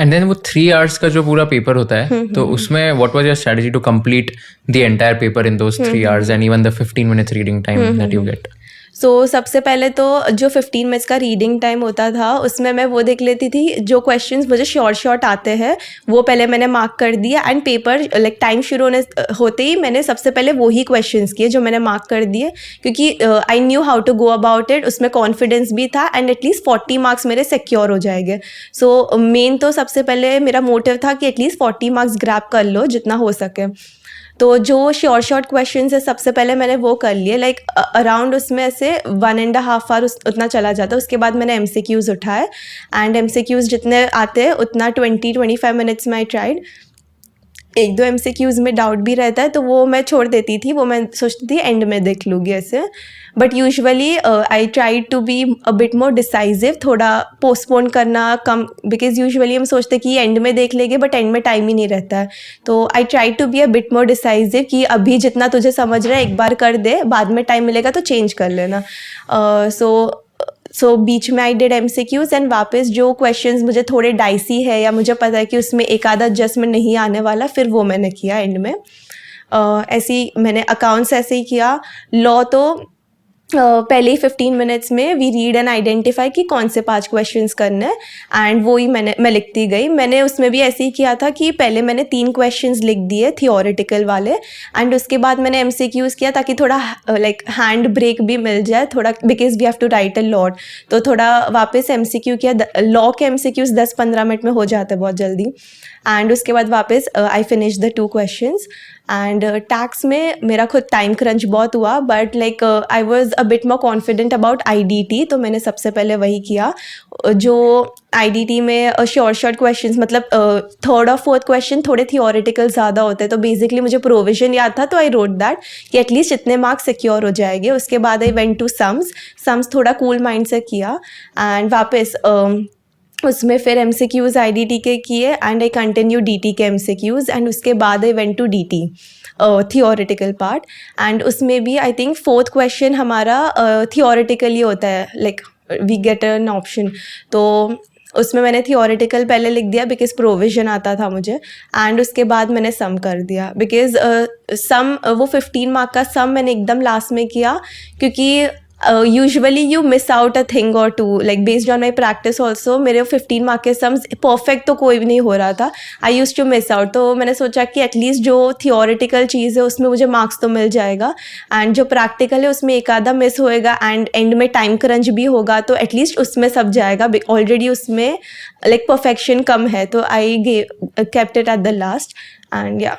And then वो 3 hours का जो पूरा पेपर होता है, तो उसमें what was your strategy to complete the entire paper in those 3 hours and even the 15 minutes reading time that you get? So सबसे पहले तो जो 15 मिनट्स का रीडिंग टाइम होता था उसमें मैं वो देख लेती थी जो क्वेश्चंस मुझे शॉर्ट आते हैं वो पहले मैंने मार्क कर दिया, एंड पेपर लाइक टाइम शुरू होते ही मैंने सबसे पहले वही क्वेश्चंस किए जो मैंने मार्क कर दिए, क्योंकि I knew how to go about it, उसमें कॉन्फिडेंस भी था एंड एटलीस्ट 40 मार्क्स मेरे सिक्योर हो जाएंगे. सो मेन तो सबसे पहले मेरा मोटिव था कि एटलीस्ट 40 मार्क्स ग्रैब कर लो जितना हो सके. तो जो शॉर्ट क्वेश्चंस है सबसे पहले मैंने वो कर लिए, लाइक अराउंड उसमें ऐसे 1.5 hour उतना चला जाता. उसके बाद मैंने MCQs उठाए एंड MCQs जितने आते हैं उतना 20-25 मिनट्स में आई ट्राइड. 1-2 MCQs में डाउट भी रहता है तो वो मैं छोड़ देती थी, वो मैं सोचती थी एंड में देख लूँगी ऐसे. But usually I try to be a bit more decisive, थोड़ा पोस्टपोन करना कम, बिकॉज यूजुअली हम सोचते कि एंड में देख लेंगे बट एंड में टाइम ही नहीं रहता है. तो I try to be a bit more decisive कि अभी जितना तुझे समझ रहा है एक बार कर दे, बाद में टाइम मिलेगा तो चेंज कर लेना. सो बीच में आई डिड MCQs एंड वापस जो क्वेश्चंस मुझे थोड़े डाइसी है या मुझे पता है कि उसमें एक आधा एडजस्टमेंट नहीं आने वाला, फिर वो मैंने किया एंड में. ऐसे ही मैंने अकाउंट्स ऐसे ही किया. लॉ तो पहले ही 15 मिनट्स में वी रीड एंड आइडेंटिफाई कि कौन से 5 क्वेश्चंस करने हैं एंड वो ही मैं लिखती गई. मैंने उसमें भी ऐसे ही किया था कि पहले मैंने 3 क्वेश्चंस लिख दिए थियोरेटिकल वाले एंड उसके बाद मैंने MCQs किया ताकि थोड़ा लाइक हैंड ब्रेक भी मिल जाए थोड़ा, because we have to write a lot. तो थोड़ा वापस MCQ किया. लॉ के MCQs 10-15 मिनट में हो जाते हैं बहुत जल्दी. एंड उसके बाद वापस I finish the 2 questions. And tax में मेरा खुद टाइम क्रंच बहुत हुआ, but like I was a bit more confident about IDT, तो मैंने सबसे पहले वही किया. जो IDT में शॉर्ट क्वेश्चंस, मतलब 3rd और 4th क्वेश्चन थोड़े थियोरेटिकल ज़्यादा होते हैं, तो बेसिकली मुझे प्रोविजन याद था तो आई रोट दैट कि एटलीस्ट इतने मार्क्स सिक्योर हो जाएंगे. उसके बाद आई वेंट टू सम्स थोड़ा कूल माइंड से किया एंड वापस उसमें फिर MCQs IDT के किए एंड आई कंटिन्यू DT के MCQs एंड उसके बाद I went to DT theoretical part. And उसमें भी आई थिंक 4th क्वेश्चन हमारा थियोरेटिकली होता है, like we get an option. तो उसमें मैंने थियोरेटिकल पहले लिख दिया बिकॉज प्रोविजन आता था मुझे, एंड उसके बाद मैंने सम कर दिया बिकॉज सम वो 15 मार्क का सम मैंने एकदम लास्ट में किया, क्योंकि usually you miss out a thing और too, like based on my practice also. मेरे 15 मार्क के सम्स परफेक्ट तो कोई भी नहीं हो रहा था, आई यूज टू मिस आउट. तो मैंने सोचा कि एटलीस्ट जो थियोरेटिकल चीज़ है उसमें मुझे मार्क्स तो मिल जाएगा एंड जो प्रैक्टिकल है उसमें एक आधा मिस होएगा एंड एंड में टाइम क्रंच भी होगा तो एटलीस्ट उसमें सब जाएगा. ऑलरेडी उसमें लाइक परफेक्शन कम है, तो I kept it at the last end yeah.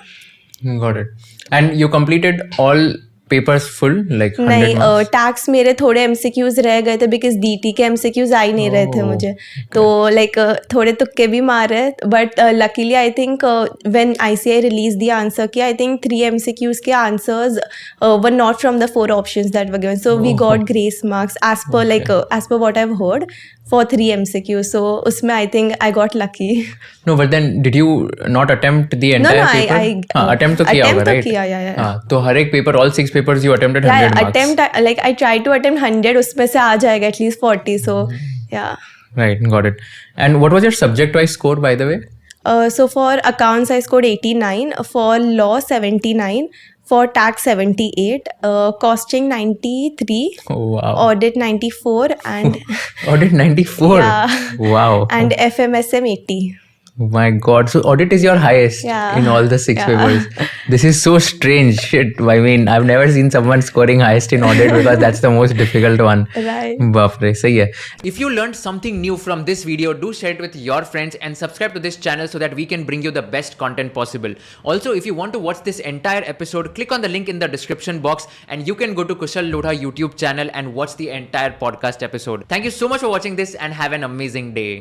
Got it. And you completed all papers full, like 100 नहीं, marks? टैक्स मेरे थोड़े MCQs रह गए थे बिकॉज DT के MCQs आ ही नहीं रहे थे मुझे. तो लाइक थोड़े तुक्के भी मारे, but luckily I think when ICAI release the answer key, I think 3 MCQs के answers were not from the 4 options that were given, so we got grace marks as per what I have heard for 3 MCQs. So उसमें I think I got lucky. No, but then did you not attempt the entire paper? Attempt तो किया होगा, right? किया, yeah. तो हर एक paper, all 6 papers you attempted 100 marks? Like I tried to attempt 100, उसमें से आ जाएगा at least 40, so yeah. Right, got it. And what was your subject-wise score, by the way? So for accounts I scored 89, for law 79, for tax 78, costing 93, wow. Audit 94 and Audit 94? Yeah. Wow. And FMSM 80. My God. So audit is your highest in all the 6 papers. This is so strange. Shit. I mean, I've never seen someone scoring highest in audit because that's the most difficult one. Right. Baap re, sahi hai. If you learned something new from this video, do share it with your friends and subscribe to this channel so that we can bring you the best content possible. Also, if you want to watch this entire episode, click on the link in the description box and you can go to Kushal Lodha YouTube channel and watch the entire podcast episode. Thank you so much for watching this and have an amazing day.